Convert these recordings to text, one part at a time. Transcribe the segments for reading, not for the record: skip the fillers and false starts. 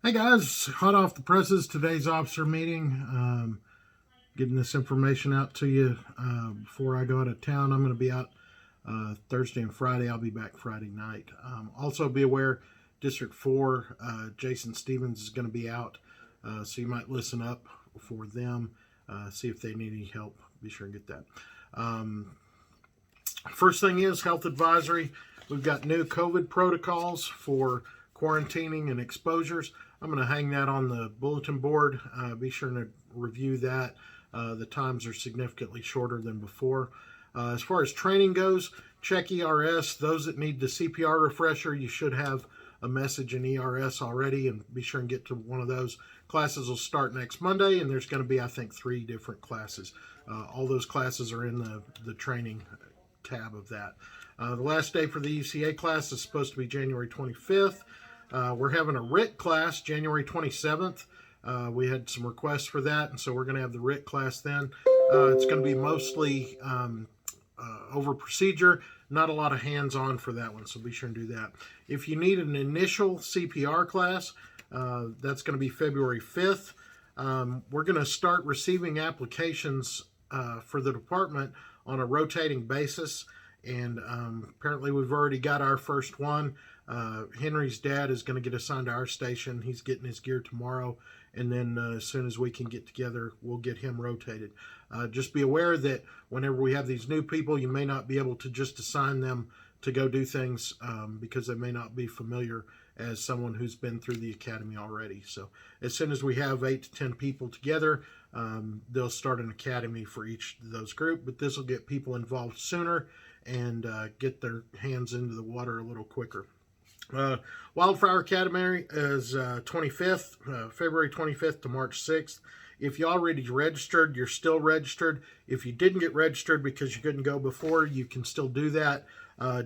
Hey guys, hot off the presses, today's officer meeting. Getting this information out to you before I go out of town. I'm going to be out Thursday and Friday. I'll be back Friday night. Also, be aware, District 4, Jason Stevens is going to be out, so you might listen up for them, see if they need any help. Be sure and get that. First thing is health advisory. We've got new COVID protocols for quarantining and exposures. I'm going to hang that on the bulletin board. Be sure to review that. The times are significantly shorter than before. As far as training goes, check ERS. Those that need the CPR refresher, you should have a message in ERS already, and be sure and get to one of those. Classes will start next Monday, and there's going to be, I think, 3 different classes. All those classes are in the training tab of that. The last day for the ECA class is supposed to be January 25th. We're having a RIT class January 27th. We had some requests for that, and so we're going to have the RIT class then. It's going to be mostly over procedure, not a lot of hands-on for that one, so be sure and do that. If you need an initial CPR class, that's going to be February 5th. We're going to start receiving applications for the department on a rotating basis, and apparently we've already got our first one. Henry's dad is going to get assigned to our station. He's getting his gear tomorrow, and then as soon as we can get together, we'll get him rotated. Just be aware that whenever we have these new people, you may not be able to just assign them to go do things because they may not be familiar as someone who's been through the academy already. So as soon as we have 8 to 10 people together, they'll start an academy for each of those group, but this will get people involved sooner and get their hands into the water a little quicker. Wildfire Academy is 25th, February 25th to March 6th. If you already registered, you're still registered. If you didn't get registered because you couldn't go before, you can still do that.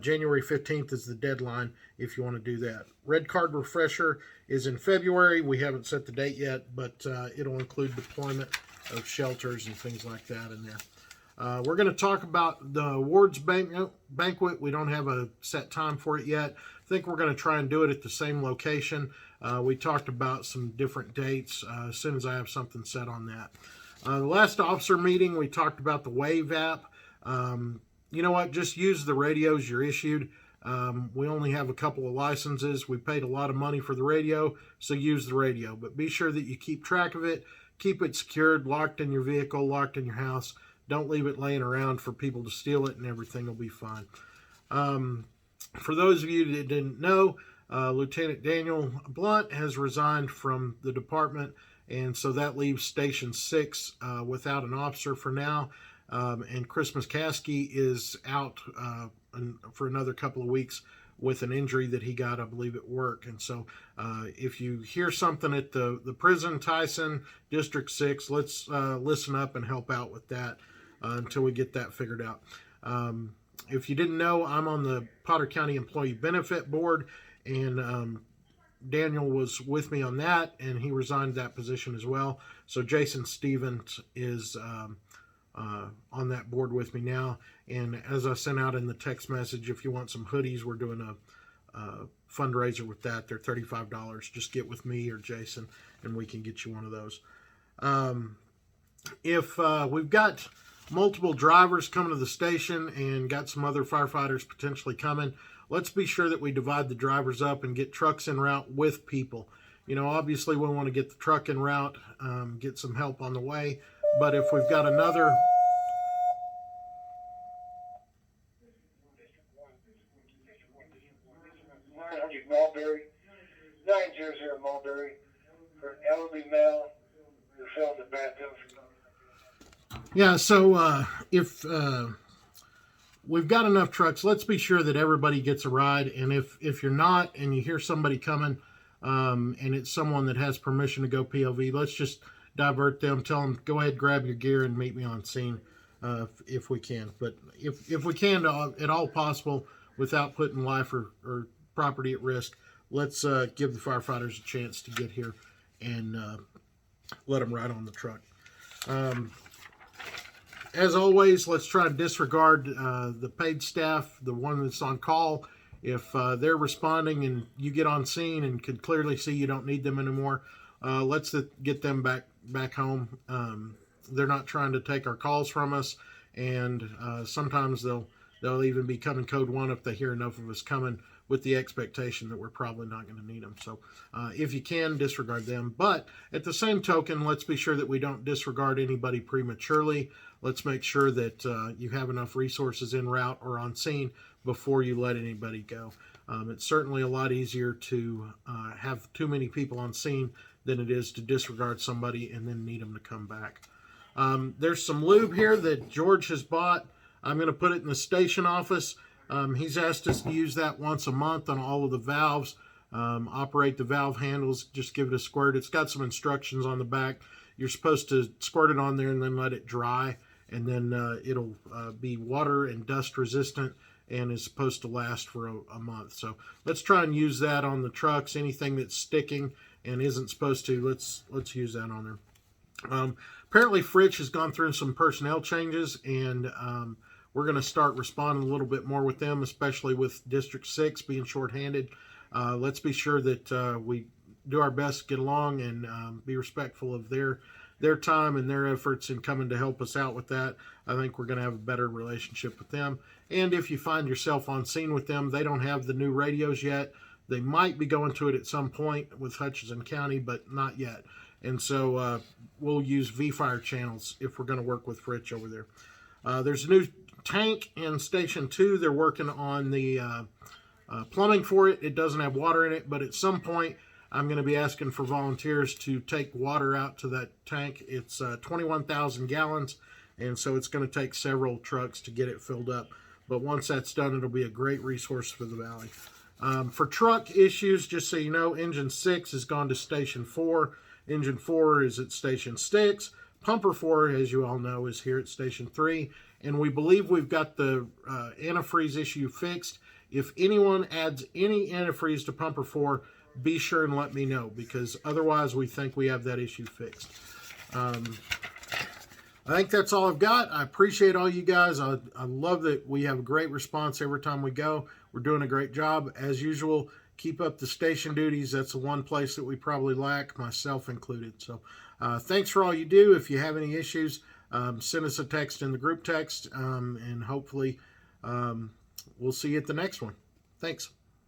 January 15th is the deadline if you want to do that. Red Card Refresher is in February. We haven't set the date yet, but it'll include deployment of shelters and things like that in there. We're going to talk about the awards banquet. We don't have a set time for it yet. I think we're going to try and do it at the same location. We talked about some different dates as soon as I have something set on that. The last officer meeting, we talked about the WAVE app. You know what? Just use the radios you're issued. We only have a couple of licenses. We paid a lot of money for the radio, so use the radio. But be sure that you keep track of it. Keep it secured, locked in your vehicle, locked in your house. Don't leave it laying around for people to steal it, and everything will be fine. For those of you that didn't know, Lieutenant Daniel Blunt has resigned from the department, and so that leaves Station 6 without an officer for now. And Chris Muskaski is out for another couple of weeks with an injury that he got, I believe, at work. And so if you hear something at the prison, Tyson, District 6, let's listen up and help out with that until we get that figured out. If you didn't know, I'm on the Potter County Employee Benefit Board, and Daniel was with me on that, and he resigned that position as well. So Jason Stevens is on that board with me now. And as I sent out in the text message, if you want some hoodies, we're doing a fundraiser with that. They're $35. Just get with me or Jason, and we can get you one of those. If we've got multiple drivers coming to the station and got some other firefighters potentially coming, let's be sure that we divide the drivers up and get trucks en route with people. You know, obviously we want to get the truck en route, get some help on the way, but if we've got another... Mulberry, 900 Mulberry, for an elderly male who fell in the bathroom. Yeah, so if we've got enough trucks, let's be sure that everybody gets a ride. And if you're not and you hear somebody coming and it's someone that has permission to go POV, let's just divert them, tell them, go ahead, grab your gear and meet me on scene if we can. But if we can, at all possible, without putting life or property at risk, let's give the firefighters a chance to get here and let them ride on the truck. As always, let's try to disregard the paid staff, the one that's on call, If they're responding and you get on scene and can clearly see you don't need them anymore, let's get them back home. They're not trying to take our calls from us, and sometimes they'll even be coming code 1 if they hear enough of us coming with the expectation that we're probably not going to need them. So if you can, disregard them. But at the same token, let's be sure that we don't disregard anybody prematurely. Let's make sure that you have enough resources en route or on scene before you let anybody go. It's certainly a lot easier to have too many people on scene than it is to disregard somebody and then need them to come back. There's some lube here that George has bought. I'm going to put it in the station office. He's asked us to use that once a month on all of the valves. Operate the valve handles, just give it a squirt. It's got some instructions on the back. You're supposed to squirt it on there and then let it dry, and then it'll be water and dust resistant and is supposed to last for a month. So let's try and use that on the trucks. Anything that's sticking and isn't supposed to, let's use that on there. Apparently Fritch has gone through some personnel changes, and we're going to start responding a little bit more with them, especially with District 6 being shorthanded. Let's be sure that we do our best to get along and be respectful of their time and their efforts in coming to help us out with that. I think we're going to have a better relationship with them. And if you find yourself on scene with them, they don't have the new radios yet. They might be going to it at some point with Hutchinson County, but not yet. And so we'll use V-Fire channels if we're going to work with Fritch over there. There's a new tank in Station 2. They're working on the plumbing for it. It doesn't have water in it, but at some point I'm going to be asking for volunteers to take water out to that tank. It's 21,000 gallons, and so it's going to take several trucks to get it filled up. But once that's done, it'll be a great resource for the valley. For truck issues, just so you know, Engine 6 has gone to Station 4. Engine 4 is at Station 6. Pumper 4, as you all know, is here at Station 3. And we believe we've got the antifreeze issue fixed. If anyone adds any antifreeze to Pumper 4, be sure and let me know, because otherwise we think we have that issue fixed. I think that's all I've got. I appreciate all you guys. I love that we have a great response every time we go. We're doing a great job. As usual, keep up the station duties. That's the one place that we probably lack, myself included. So thanks for all you do. If you have any issues, send us a text in the group text, and hopefully we'll see you at the next one. Thanks.